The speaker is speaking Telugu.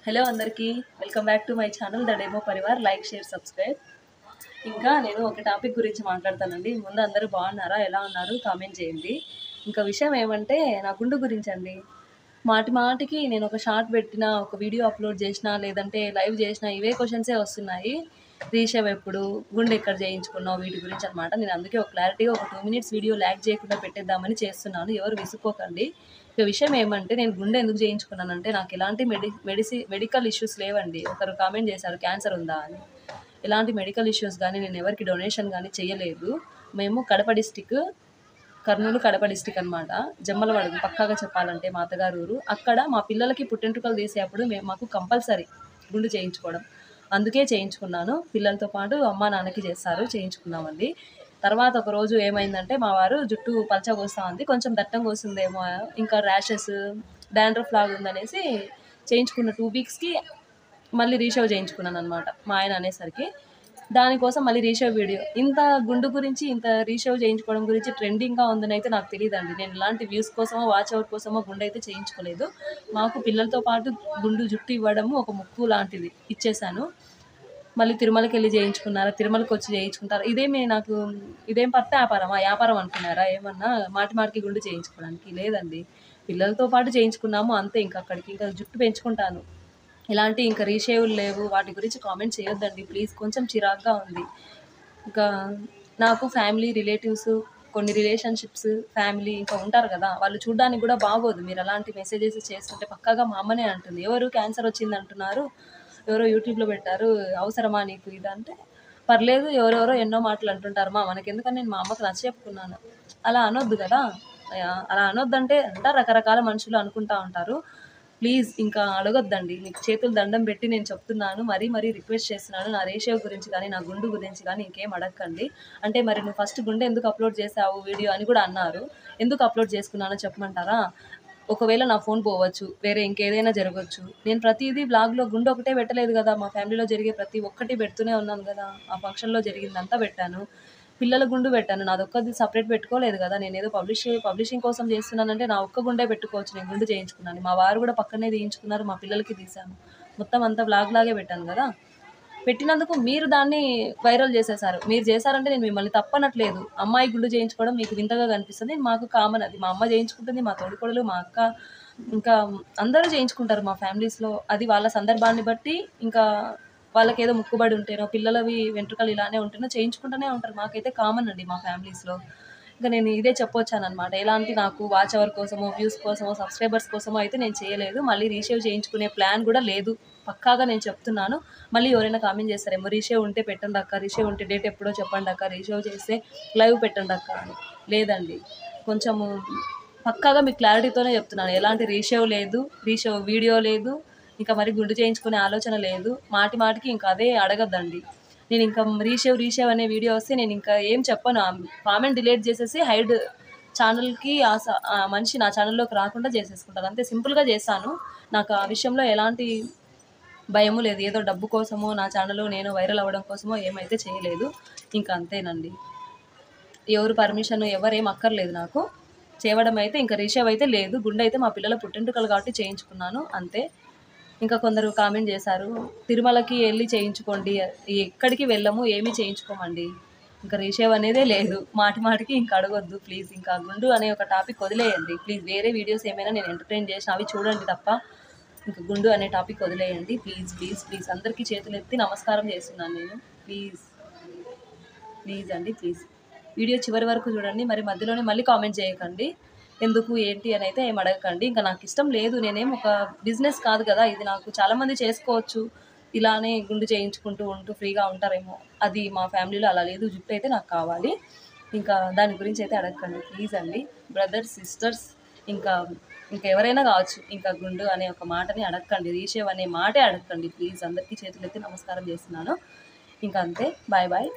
హలో అందరికీ welcome back to my channel the demo Parivar. Like, share, subscribe. ఇంకా నేను ఒక టాపిక్ గురించి మాట్లాడతానండి. ముందు అందరూ బాగున్నారా, ఎలా ఉన్నారు కామెంట్ చేయండి. ఇంకా విషయం ఏమంటే నా గుండు గురించి అండి. మాటి మాటికి నేను ఒక షార్ట్ పెట్టినా, ఒక వీడియో అప్లోడ్ చేసినా, లేదంటే లైవ్ చేసినా ఇవే క్వశ్చన్సే వస్తున్నాయి. రీషేవ్ ఎప్పుడు, గుండె ఎక్కడ చేయించుకున్నావు, వీటి గురించి అనమాట. నేను అందుకే ఒక క్లారిటీగా ఒక 2 minutes వీడియో ల్యాగ్ చేయకుండా పెట్టేద్దామని చేస్తున్నాను. ఎవరు విసుక్కోకండి. ఇక విషయం ఏమంటే నేను గుండె ఎందుకు చేయించుకున్నానంటే నాకు ఎలాంటి మెడికల్ ఇష్యూస్ లేవండి. ఒకరు కామెంట్ చేశారు క్యాన్సర్ ఉందా అని. ఎలాంటి మెడికల్ ఇష్యూస్ కానీ నేను ఎవరికి డొనేషన్ కానీ చేయలేదు. మేము కడప డిస్టిక్, కర్నూలు కడప డిస్టిక్ అనమాట. జమ్మలమడుగు పక్కాగా చెప్పాలంటే మా అత్తగారు ఊరు. అక్కడ మా పిల్లలకి పుట్టెంటుకలు తీసేటప్పుడు మాకు కంపల్సరీ గుండు చేయించుకోవడం. అందుకే చేయించుకున్నాను. పిల్లలతో పాటు అమ్మ నాన్నకి చేయించుకున్నామండి. తర్వాత ఒక రోజు ఏమైందంటే మా వారు జుట్టు పల్చగా వస్తూ ఉంది, కొంచెం దట్టంగా వస్తుందేమో, ఇంకా ర్యాషెస్, డాండ్రఫ్ లాగా ఉందనేసి చేయించుకున్న 2 weeksకి మళ్ళీ రీషేవ్ చేయించుకున్నాను అనమాట. మా ఆయన అనేసరికి దానికోసం మళ్ళీ రీషేవ్ వీడియో. ఇంత గుండు గురించి, ఇంత రీషేవ్ చేయించుకోవడం గురించి ట్రెండింగ్గా ఉందని అయితే నాకు తెలియదండి. నేను ఇలాంటి వ్యూస్ కోసమో, వాచ్ అవర్ కోసమో గుండు అయితే చేయించుకోలేదు. మాకు పిల్లలతో పాటు గుండు జుట్టు ఇవ్వడము ఒక ముక్కు లాంటిది ఇచ్చేసాను. మళ్ళీ తిరుమలకి వెళ్ళి చేయించుకున్నారా, తిరుమలకి వచ్చి చేయించుకుంటారా, ఇదేం పట్ట వ్యాపారం అనుకున్నారా ఏమన్నా మాటికి గుండు చేయించుకోవడానికి? లేదండి, పిల్లలతో పాటు చేయించుకున్నాము అంతే. ఇంకా జుట్టు పెంచుకుంటాను. ఇలాంటి ఇంకా రీషేవులు లేవు. వాటి గురించి కామెంట్ చేయొద్దండి ప్లీజ్, కొంచెం చిరాగ్గా ఉంది. ఇంకా నాకు ఫ్యామిలీ, రిలేటివ్స్, కొన్ని రిలేషన్షిప్స్, ఫ్యామిలీ ఇంకా ఉంటారు కదా, వాళ్ళు చూడడానికి కూడా బాగోదు మీరు అలాంటి మెసేజెస్ చేస్తుంటే. పక్కాగా మా అమ్మనే అంటుంది, ఎవరు క్యాన్సర్ వచ్చింది అంటున్నారు, ఎవరో యూట్యూబ్లో పెట్టారు, అవసరమా నీకు ఇదంటే, పర్లేదు ఎవరెవరో ఎన్నో మాటలు అంటుంటారు మా, మనకెందుకని నేను మా అమ్మకి నచ్చ చెప్పుకున్నాను. అలా అనొద్దు కదా, అలా అనొద్దంటే రకరకాల మనుషులు అనుకుంటా ఉంటారు. ప్లీజ్ ఇంకా అడగొద్దండి. మీకు చేతులు దండం పెట్టి నేను చెప్తున్నాను, మరీ రిక్వెస్ట్ చేస్తున్నాను. నా రేషియో గురించి కానీ, నా గుండు గురించి కానీ ఇంకేం అడగకండి. అంటే మరి నువ్వు ఫస్ట్ గుండె ఎందుకు అప్లోడ్ చేసావు వీడియో అని కూడా అన్నారు. ఎందుకు అప్లోడ్ చేసుకున్నానో చెప్పమంటారా? ఒకవేళ నా ఫోన్ పోవచ్చు, వేరే ఇంకేదైనా జరగవచ్చు. నేను ప్రతిదీ బ్లాగ్లో గుండె ఒకటే పెట్టలేదు కదా, మా ఫ్యామిలీలో జరిగే ప్రతి ఒక్కటి పెడుతూనే ఉన్నాను కదా. ఆ ఫంక్షన్లో జరిగిందంతా పెట్టాను, పిల్లల గుండు పెట్టాను. నాదొక్కది సపరేట్ పెట్టుకోలేదు కదా. నేను ఏదో పబ్లిషింగ్ కోసం చేస్తున్నానంటే నా ఒక్క గుండె పెట్టుకోవచ్చు. నేను గుండు చేయించుకున్నాను, మా వారు కూడా పక్కనే తీయించుకున్నారు, మా పిల్లలకి తీశాను. మొత్తం అంతా బ్లాగ్ లాగే పెట్టాను కదా. పెట్టినందుకు మీరు దాన్ని వైరల్ చేసేసారు. మీరు చేశారంటే నేను మిమ్మల్ని తప్పనట్లేదు. అమ్మాయి గుండు చేయించుకోవడం మీకు వింతగా కనిపిస్తుంది, మాకు కామన్ అది. మా అమ్మ చేయించుకుంటుంది, మా తోడికోడలు, మా అక్క, ఇంకా అందరూ చేయించుకుంటారు మా ఫ్యామిలీస్లో. అది వాళ్ళ సందర్భాన్ని బట్టి, ఇంకా వాళ్ళకి ఏదో ముక్కుబడి ఉంటేనో, పిల్లలవి వెంట్రుకలు ఇలానే ఉంటేనో చేయించుకుంటూనే ఉంటారు. మాకైతే కామన్ అండి మా ఫ్యామిలీస్లో. ఇంకా నేను ఇదే చెప్పొచ్చానమాట. ఎలాంటి నాకు వాచ్ అవర్ కోసమో, వ్యూస్ కోసమో, సబ్స్క్రైబర్స్ కోసమో అయితే నేను చేయలేదు. మళ్ళీ రీషేవ్ చేయించుకునే ప్లాన్ కూడా లేదు. పక్కాగా నేను చెప్తున్నాను. మళ్ళీ ఎవరైనా కామెంట్ చేస్తారేమో, రీషేవ్ ఉంటే పెట్టండి అక్క, రీషేవ్ ఉంటే డేట్ ఎప్పుడో చెప్పండి అక్క, రీషేవ్ చేస్తే లైవ్ పెట్టండి అక్క అని. లేదండి, కొంచెము పక్కాగా మీకు క్లారిటీతోనే చెప్తున్నాను. ఎలాంటి రీషేవ్ లేదు, రీషేవ్ వీడియో లేదు, ఇంకా మరి గుండు చేయించుకునే ఆలోచన లేదు. మాటికి ఇంకా అదే అడగద్దండి. నేను ఇంకా రీషేవ్ అనే వీడియో వస్తే నేను ఇంకా ఏం చెప్పను. కామెంట్ డిలీట్ చేసేసి హైడ్ ఛానల్కి ఆ మనిషి నా ఛానల్లోకి రాకుండా చేసేసుకుంటాను. అంతే సింపుల్గా చేశాను. నాకు ఆ విషయంలో ఎలాంటి భయము లేదు. ఏదో డబ్బు కోసమో, నా ఛానల్ నేను వైరల్ అవ్వడం కోసమో ఏమైతే చేయలేదు. ఇంకా అంతేనండి. ఎవరు పర్మిషన్ ఎవరేం అక్కర్లేదు నాకు చేయడం అయితే. ఇంకా రీషేవ్ అయితే లేదు. గుండె అయితే మా పిల్లల పుట్టింటుకలు కాబట్టి చేయించుకున్నాను అంతే. ఇంకా కొందరు కామెంట్ చేశారు, తిరుమలకి వెళ్ళి చేయించుకోండి. ఎక్కడికి వెళ్ళము, ఏమీ చేయించుకోమండి. ఇంకా రీషేవ్ అనేదే లేదు. మాటికి ఇంకా అడగొద్దు ప్లీజ్. ఇంకా గుండు అనే ఒక టాపిక్ వదిలేయండి ప్లీజ్. వేరే వీడియోస్ ఏమైనా నేను ఎంటర్టైన్ చేసిన అవి చూడండి తప్ప, ఇంకా గుండు అనే టాపిక్ వదిలేయండి ప్లీజ్. అందరికీ చేతులు ఎత్తి నమస్కారం చేస్తున్నాను నేను. ప్లీజ్ అండి ప్లీజ్. వీడియో చివరి వరకు చూడండి. మరి మధ్యలోనే మళ్ళీ కామెంట్ చేయకండి. ఎందుకు ఏంటి అని అయితే ఏం అడగకండి. ఇంకా నాకు ఇష్టం లేదు. నేనేం ఒక బిజినెస్ కాదు కదా ఇది. నాకు చాలామంది చేసుకోవచ్చు, ఇలానే గుండు చేయించుకుంటూ ఉంటూ ఫ్రీగా ఉంటారేమో. అది మా ఫ్యామిలీలో అలా లేదు. జుట్టు అయితే నాకు కావాలి. ఇంకా దాని గురించి అయితే అడగకండి ప్లీజ్ అండి. బ్రదర్స్, సిస్టర్స్, ఇంకా ఎవరైనా కావచ్చు, ఇంకా గుండు అనే ఒక మాటని అడగకండి. రీషేవ్ అనే మాటే అడగకండి ప్లీజ్. అందరికీ చేతులు ఎత్తి నమస్కారం చేస్తున్నాను. ఇంకా అంతే. బాయ్.